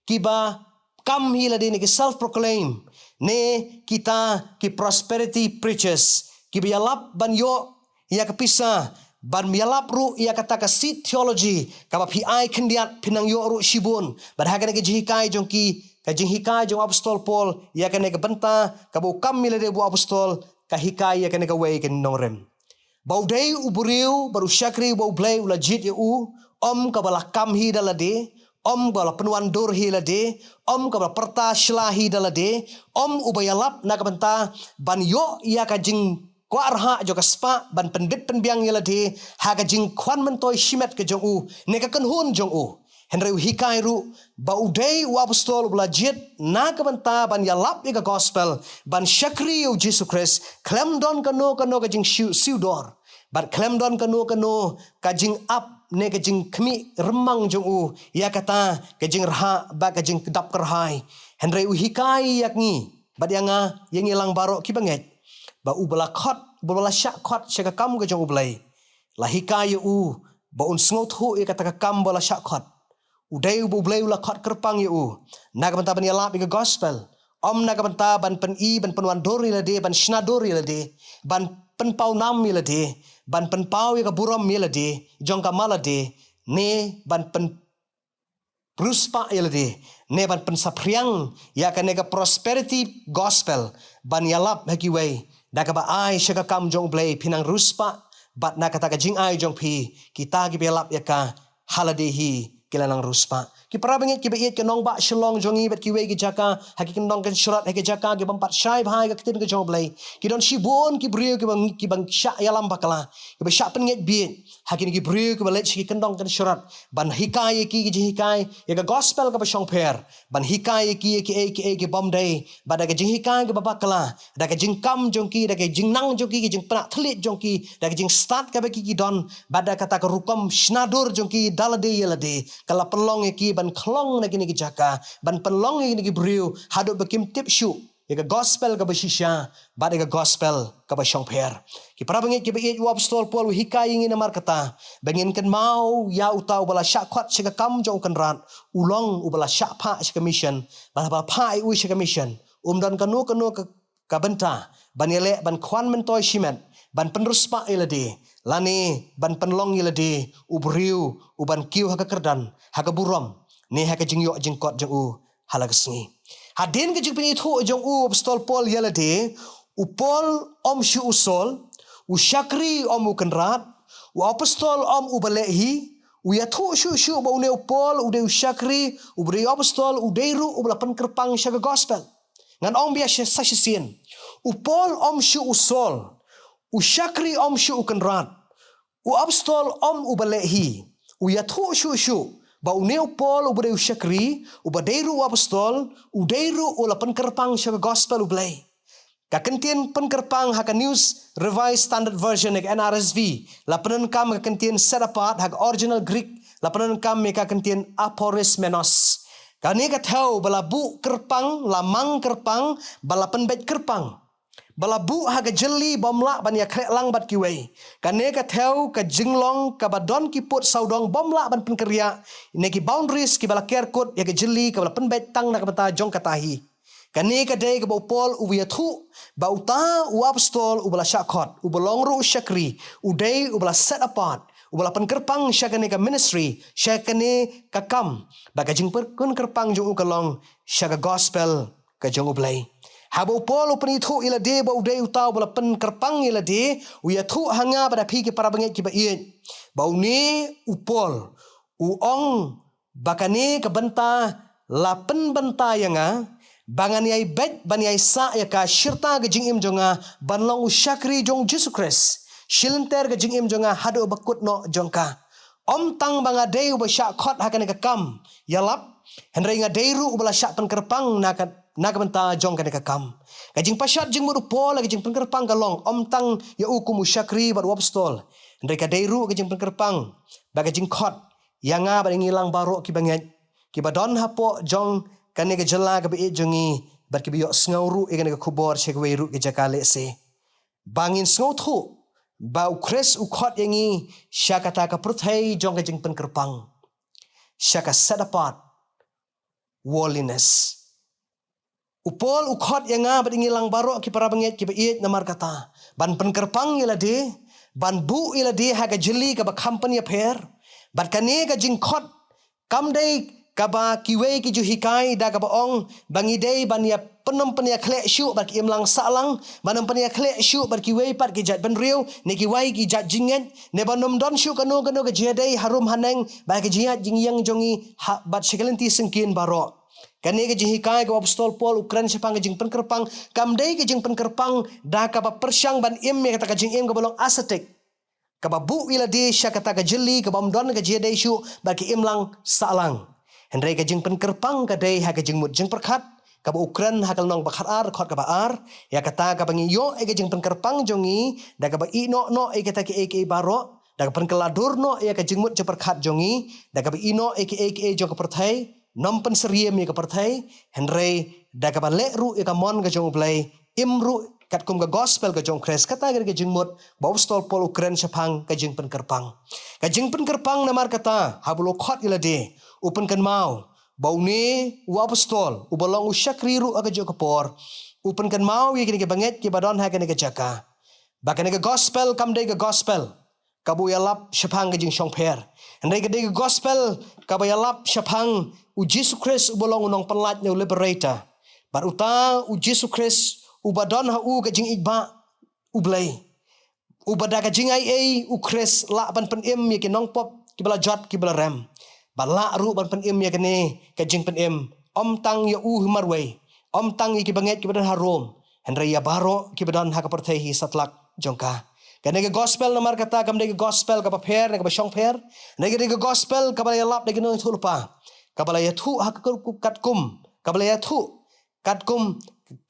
ki ba kam hi la de ni ki self proclaim ne kita ki prosperity preachers ki bialap ban yo ia kapisa ban bialap ru ia kata ka seed theology ka ba pi ai kendiat pinang yo ru shibun ban haga ke jihikai jong ki ka jihikai jong apostol Paul ia ka ne ka benta ka bu kam mile de bu apostol ka hikai ia ka ne ka wei ken norem bau dei uburiu baru syakri bau blai ula jit u ka bala kam hi dalade bala penuan dur hi lade ka bala perta shlahi dalade ubayalap nak benta ban yo ia ka jing kwa arha jo ka spa ban pendit penbiang yalade ha ka jing kwan mentoi shimet ke jong u ne ka kanhun jong u henry hikai ru ba udai u apostol bla jet nak benta ban yalap ka gospel ban syakri u Jesus Christ klem don kano ka jing siudor ban klem don kano ka jing up ne ka jing kmi remang jong u ya kata ka jing rha ba ka jing kedap kerhai henry u hikai yakni badianga yang ilang barok ki banget ba u bala khot bala syak khot syaka kam ka jong u blai la hikai u ba un sngot hu ya kata ka kam bala syak khot udai u blai u la khot kerpang u nak benta ban yalap ka gospel nak benta ban pen i ban penwan dori la de ban snadori la de ban pen pau nam la de ban pen pau ya ka buram la de jong ka mala de ne ban pen Pruspa yalade ne ban pen sapriang ya ka ne ka prosperity gospel ban yalap haki way da ka ba ai shaka kam jong blay pinang ruspa bat na kata ka jing ai jong pi kita ki belap ya ka halade hi kilanang ruspa ki para bangit ki beit ke nong ba shlong jongi bet ki way ki jaka haki kin nong kan surat haki jaka ki bampat shai bhai ka kitin ka jong blay ki don shibon ki brio ki bang sha yalam bakala ki ba sha pen nget bit haki ki brio ki balet ki kendong kan surat ban hikai ki hikai ya ka gospel ka ba shong per ban hikai ki bom day ba da ka jing hikai ki ba bakala da ka jing kam jong ki da ka jing nang jong ki jing prak thlit jong ki da ka jing start ka ba ki don ba da kata ka rukom shnadur jong ki dalade yalade kala pelong ki ban klong na kini ki jaka ban pelong ni ki brio hadu bekim tip shu ya ka gospel ka ba shisha ba da ka gospel ka ba shong per ki para bangit ki ba i apostol Paul hikai ngin mar kata bangin kan mau ya utau bala syak khot sika kam jong kan rat ulong ubala syak pha sika mission bala pha u sika mission dan kanu ka benta ban yele ban kwan mentoi shimet ban penruspa ilade lani ban penlong ilade ubriu uban kiu haka kerdan haka buram ne haka jingyo jingkot jong u halagasngi hadin ke jing pinithu jong u apostol Paul yalade upol shu usol usyakri ukenrat u apostol ubalehi uyathu shu ba une upol ude usyakri ubri apostol udeiru ubla penkerpang syaga gospel ngan biasa sasisien upol shu usol usyakri shu ukenrat u apostol ubalehi uyathu shu ba uneu Paul ubade usyakri ubadeiru apostol udeiru ula penkerpang syaga gospel ublay ka kentien penkerpang haka news revised standard version hak NRSV la penen kam ka kentien set apart hak original Greek la penen kam ka kentien aporismenos kani ka thau bala bu kerpang lamang kerpang bala penbet kerpang bala bu haga jeli bomla ban ya krek lang bat kiwei kane ka theu ka jinglong ka badon ki put saudong bomla ban pen kerja ne ki boundaries ki bala kerkut ya ka jeli ka bala pen bet tang na ka bata jong katahi kane ka dei ka bopol u ya thu ba uta u apostol u bala syakot u bolong ru syakri u dei u bala set apart u bala pen kerpang syakane ka ministry syakane ka kam ba ka jing per kun kerpang jong u kalong syaga gospel ka jong u blai Habo pol upani thu ila de ba udai utau bala pen kerpang ila de uya thu hanga pada pi ke para banget ki ba ien. Bau ni upol uong bakane ke benta la pen benta yanga bangan yai bet ban yai sa ya ka syirta ke jing im jonga ban long usyakri jong Jesus Christ. Shilenter ke jing im jonga hado bakut no jongka. Om tang banga deu ba syak khot hakan ke kam yalap henry nga deiru ubala syak pen kerpang naga benta jong kan ke kam. Kajing pasyat jing mudu pol kajing pen kerpang kalong om tang ya ukum usyakri ba wapstol. Henry ka deiru kajing pen kerpang ba kajing khot yanga ba ngilang barok ki banget ki ba don hapo jong kan ke jela ke be jongi bar ki biyo sngauru e kan ke kubor chekwe ru ke jakale se. Bangin sngaw thu ba ukres ukhot yangi syakata ka pruthai jong kajing pen kerpang. Syaka set apart holiness. Upol ukhot yanga ba ngilang barok ki para banget ki ba iet namar kata. Ban pen kerpang ila de ban bu ila de ha ka jeli ka ba company affair. Bat kane ka jing khot kam dei kaba kiwe ki ju hikai da kaba ong bangi dei ban ya penom pen ya khle syu bar ki imlang salang banam pen ya khle syu bar kiwe pat ki jat ban riu ne ki wai ki jat jingen ne banom don syu kano ke jedei harum haneng ba ki jiat jing yang jongi bat sekelenti sengkin baro kane ke ji hikai ka apostol Paul ukran sepang ke jing pen kerpang kam dei ke jing pen kerpang da kaba persyang ban im me kata ka jing im ka bolong asetek kaba bu ila de sya kata ka jeli ka bam don ka jedei syu bar ki imlang salang. Henry ka jing pen kerpang ka dei ha ka jing mut jing perkhat ka ba ukran ha kal nong bakhat ar khot ka ba ar ya kata ka bangi yo e ka jing pen kerpang jongi da ka ba i no e kata ke baro da ka pen keladur no ya ka jing mut je perkhat jongi da ka ba i no e jong ka perthai nom pen seriem ya ka perthai Henry da ka ba le ru e ka mon ka jong blai imru kat kum ka gospel ka jong kres kata ka jing mut ba apostol Paul ukran sepang ka jing pen kerpang namar kata habulo khot ila de upen kan mau bau ni u apostol u bolong usyakri ru aga jo kapor upen kan mau ye kini ke banget ke badon ha kini ke jaka bakane ke gospel kam de ke gospel kabu yalap syapang ke jing shong per andai ke de ke gospel kabu yalap syapang u Jesus Christ u bolong unong penlat ne liberator bar uta u Jesus Christ u badon ha u ke jing igba u blai u badaka jing ai u Christ la ban pen im ye ke nong pop ki bala jot ki bala ram balak ru ban pen im ya kene ka jing pen im om tang ya marway om tang ki banget ki badan harum henry ya baro ki badan ha ka perthai hi satlak jongka kene ke gospel namar kata kam de ke gospel ka pher ne ka shong pher ne ke gospel ka bala ya lap de ke no thulpa ka bala ya thu ha ka kat kum ka bala ya thu kat kum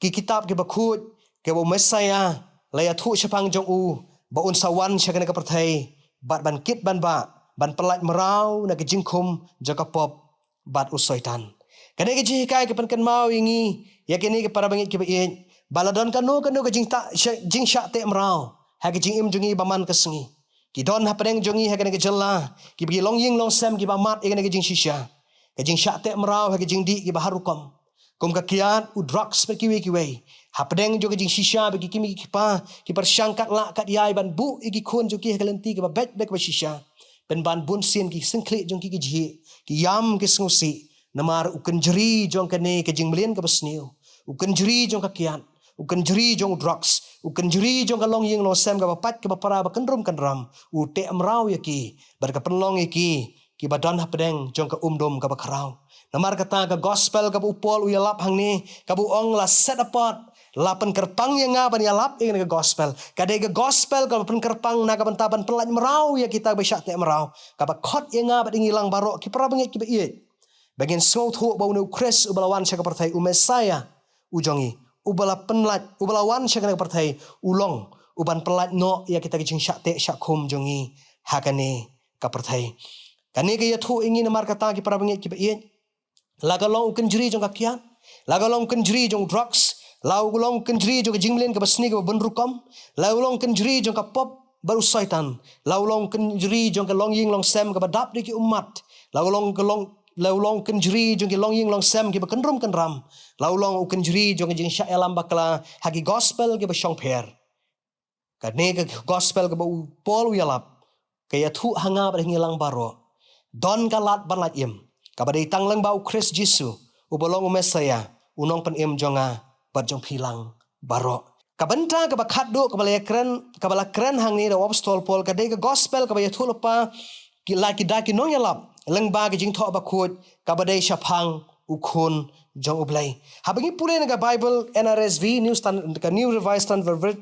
ki kitab ke bakhut ke bo mesaya la ya thu syapang jong u ba un sawan syakane ka perthai bat ban kit ban ba ban pelat merau na ke jingkum jaka pop bat usoitan kane ke jikai ke penkan mau ingi ya kene ke para bangit ke bain baladon kanu ke jing ta jing syak te merau ha ke jing im jungi baman kesengi ki don ha pedeng jungi ha kene ke jela ki bagi long ying long sem ki bamat kene ke jing shisha ke jing syak te merau ha ke jing di ki baharukom kum ka kiat u drugs per kiwe ha pedeng jo ke jing shisha bagi kimi ki pa ki persyangkat la kat yai ban bu iki kun jo ki ha kelenti ke ba bet bek ba shisha pen ban bun sin ki sengklik jong ki ji ki yam ki sengusi namar uken jeri jong kene ke jing mlien ke besniu uken jeri jong ka kian uken jeri jong drugs uken jeri jong ka long ying lo sem ka papat ke para ba kendrum ram u te amrau ya ki bar ka penlong ki badan ha pedeng jong ka umdom ka ba kharau namar kata ka gospel ka upol u yalap hang ni ka bu ong la set apart lapan kerpang yang ngaban ya lap ingin ke gospel kadai ke gospel ka pen kerpang na ka bentaban pelat merau ya kita besyak te merau ka ba khot yang ngaban ngilang barok ki pra bangit ki ba iet bagian sou thu bau nu kres u balawan sya ka perthai u mesaya u jongi u bala penlat u balawan sya ka perthai ulong u ban pelat no ya kita jing syak te syak khum jongi hakane ka perthai kane ke ya thu ingin mar kata ki pra bangit ki ba iet lagalong uken jeri jong ka kian lagalong uken jeri jong drugs lau long kenjri jo jinglen ke basni ke benrukam lau long kenjri jo ka pop baru syaitan lau long kenjri jo ke long ying long sem ke badap di ki umat lau long kenjri jo ke long ying long sem ke bekendrum kenram lau long kenjri jo ke jing sya elam bakla hagi gospel ke basyong pher kane ke gospel ke bau pol yalap ke ya thu hanga bar ngilang baro don kalat ban lat im ka badai tangleng bau Chris Jesu u bolong u mesaya unong pen im jonga jong pilang barok. Kabenta ka bakat do kabala kren hang ni da apostol Paul ka de ka gospel ka ba yatulupa ki laki daki nong yalap leng ba ka jing tho ba khut ka ba de shaphang ukhun jong ublay. Habangi pule na Bible NRSV New Revised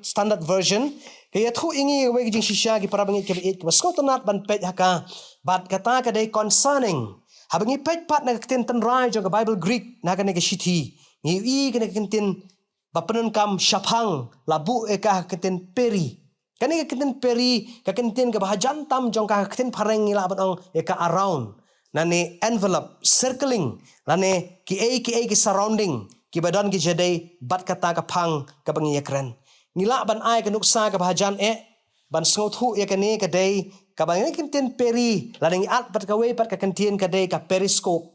Standard Version kaya thu ingi we jing shisha ki parabangi ke it ka skotonat ban pet haka bat kata ka de concerning habangi pet pat na tin tan rai jong Bible Greek na ka ne ka shithi ni i ka ne kintin bapenun kam shaphang labu eka keten peri kani ka keten peri ka kenten ka bahajan tam jong ka keten pareng ila batong eka around nani envelope circling nani ki ki surrounding ki badan ki jadai bat kata ka phang ka bangi ekran ngila ban ai ka nuksa ka bahajan ban snothu ya kani ka dai ka bangi kenten peri laning at bat ka we pat ka kenten ka dai ka periscope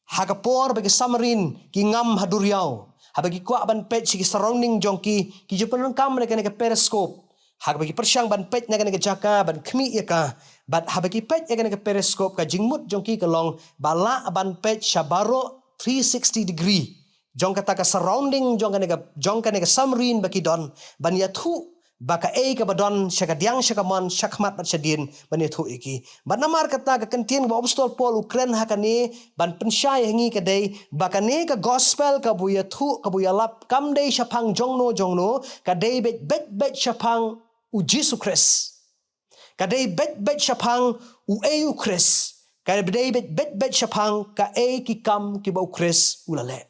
hakapor bagi samarin ki ngam haduriau habagi kwa ban pet si surrounding jongki ki jupan kam na ka periscope habagi persyang ban pet na ka jaka ban khmi ya ka bat habagi pet ya ka periscope ka jingmut jongki ka long bala ban pet shabaro 360 degree jong kata ka surrounding jong ka samrin baki don ban ya thu baka ka badon syaka diang syaka mon syakmat bat syadin ban ya thu iki ban namar kata ka kentien ba apostol Paul Ukren hakane ban pensyai hangi ka dei baka ne ka gospel ka buya thu ka buya lap kam dei syapang jongno ka dei bet syapang u Jesus Christ ka dei bet syapang u eu Christ ka dei bet syapang ka ki kam ki ba Christ ulale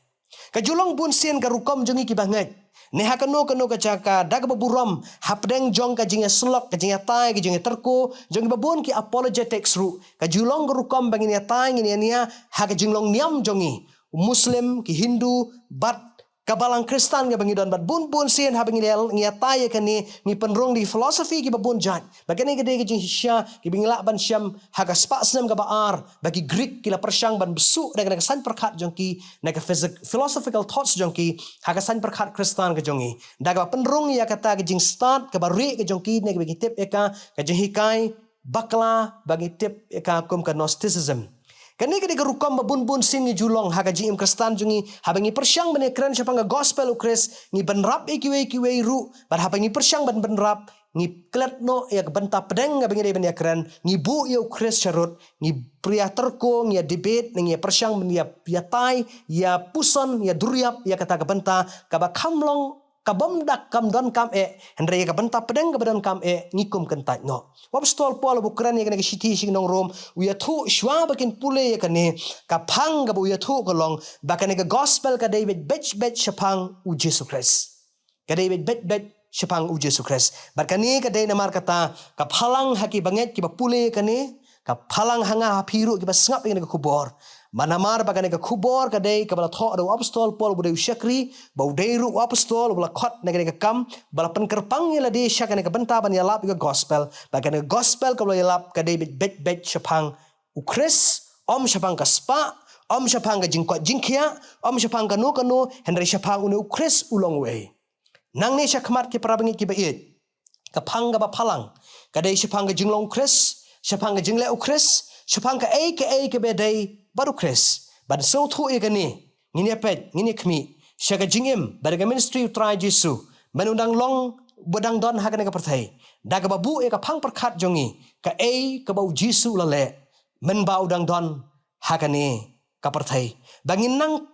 ka julong bun sien ka rukom jongi ki banget neha kano ka jaka dag baburam hapdeng jong ka jinga slok ka jinga tai ka jinga terko jong babun ki apologetics ru ka julong rukom bangin ya tai ngin ya ha ka jinglong niam jongi muslim ki hindu bat kabalang kristan ka bangidon bat bun sien ha bangin ya tai ka ni penrong di philosophy ki babun jat bagani ka de ka jing hisya ki bingla ban syam ha ka spa snem ka baar bagi greek kila persyang ban besu da ka san perkhat jongki na ka philosophical thoughts jongki ha ka san perkhat kristan ka jongi da ka penrong ya kata ka jing start ka bari ka jongki ne ka bagi tip ka jing hikai bakla bagi tip ka kum ka gnosticism kani ka rukam babun sin ni julong ha ka jing kristan jongi ha bangi persyang bane kran syapang gospel ukres ni benrap ikiwe ru bar ha bangi persyang ban benrap ni kletno ya benta pedeng nga bangi ban ya kran ni bu ya ukres syarut ni pria terko ni debate ni persyang ban ya tai ya puson ya duriap ya kata ka benta ka ba kamlong kabom dak kam don kam hendra ya ka benta pedeng ka badan kam ngikum kentat no apostol Paul bukran ya ka shiti sing nong rom uya thu shwa bakin pule ya kane ka phang ka uya thu kolong bakane ka gospel ka David bet syapang u Jesus Christ ka David bet syapang u Jesus Christ barkani ka dai namar kata ka phalang haki banget ki bapule kane ka phalang hanga hapiru ki basngap ka kubor manamar bagane ka kubor ka dei ka bala tho ro apostol Paul bude usyakri bau deiru apostol bala khot negane ka kam bala penkerpang yela de syakane ka benta ban yalap ka gospel bagane gospel ka bala yalap ka David bet syapang u Chris om syapang ka spa om syapang ka jingkot jingkia om syapang ka no henry syapang u Chris ulong we nang ne syakmat ki parabangi ki bait ka phang ka ba phalang ka dei syapang ka jinglong Chris syapang ka jingle u Chris syapang ka ke bedai baru Chris bad so thu e gani ngini pet ngini khmi syaka jingim bad ga ministry try Jesu menundang long bodang don ha ka perthai daga babu e ka phang perkhat jongi ka ka bau Jesu lale men bau dang don ha ka ni ka perthai bangin nang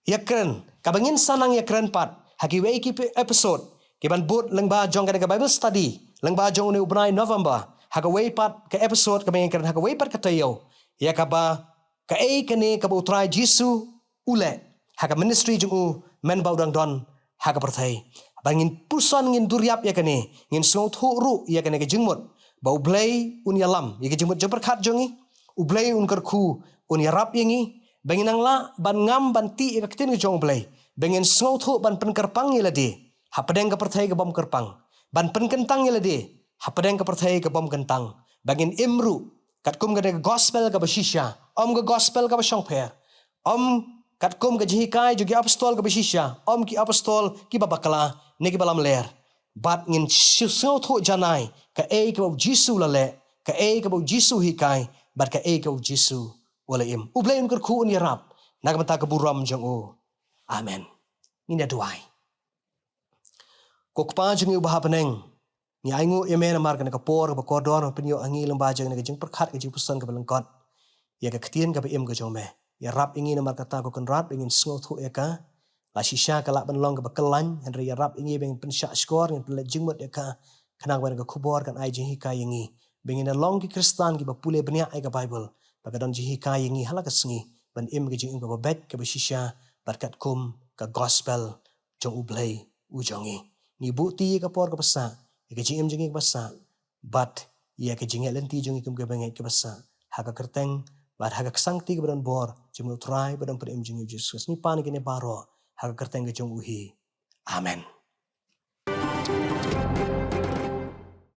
yakren ka bangin sanang yakren pat hagi wei ki episode ki ban bot lengba jong ka Bible study lengba jong ne ubnai November ha ka wei pat ka episode ka bangin kren ha ka wei pat ka tayo ya ka ba ka kane ka utrai Jesu ule haka ministry jungu men baudang don haka perthai bangin puson ngin duriap ya kane ngin song thu ru ya kane ka jingmut bau blai un yalam ya ka jingmut jabar khat jongi u blai un karkhu un yarap yangi bangin angla ban ngam ban ti ya ka tin jong blai bangin song thu ban pen kerpang ya lade hapadeng ka perthai ka bom kerpang ban pen kentang ya lade hapadeng ka perthai ka bom kentang bangin imru katkum ka gospel ka bashisha om ka gospel ka basongper om katkum ka jihikai jugi apostol ka bashisha om ki apostol ki babakala ne ki balam ler bat ngin sio tho janai ka ka bau Jesu lale ka ka bau Jesu hikai bat ka ka bau Jesu wala im ublaim kur khu ni rap nagmata ka buram jong amen ngina duai. Ko kpa jeng ubah peneng. Ni aingu yemen amar kana kapor ka kodor penyo angi lembaja kana jeng perkhat ka jeng pusan ka belengkot. Ya ka ketien ka em ka jome. Ya rap ingin amar kata ko kan rap ingin sngo thu eka. La shisha ka lak benlong ka bekelan henry ya rap ingin beng pensyak skor ngin pelet jengmut eka. Kanang wan ka kubor kan ai jeng hikai ingi. Bengin long ki kristan ki bapule benia ai ka Bible. Bakadon jeng hikai ingi halak sengi. Ban em ka jeng ka babet ka shisha berkat kum ka gospel jong ublay ujongi. Ni bukti ka por ka pesa. Ya ka jeng jengi ka pesa. But ya ka jeng lenti jongi kum ka bengai ka pesa. Haka kerteng bar haka kesangti ka badan bor jeng utrai badan per em jengi Jesus. Ni pan kini baro haka kerteng ka jong uhi. Amen.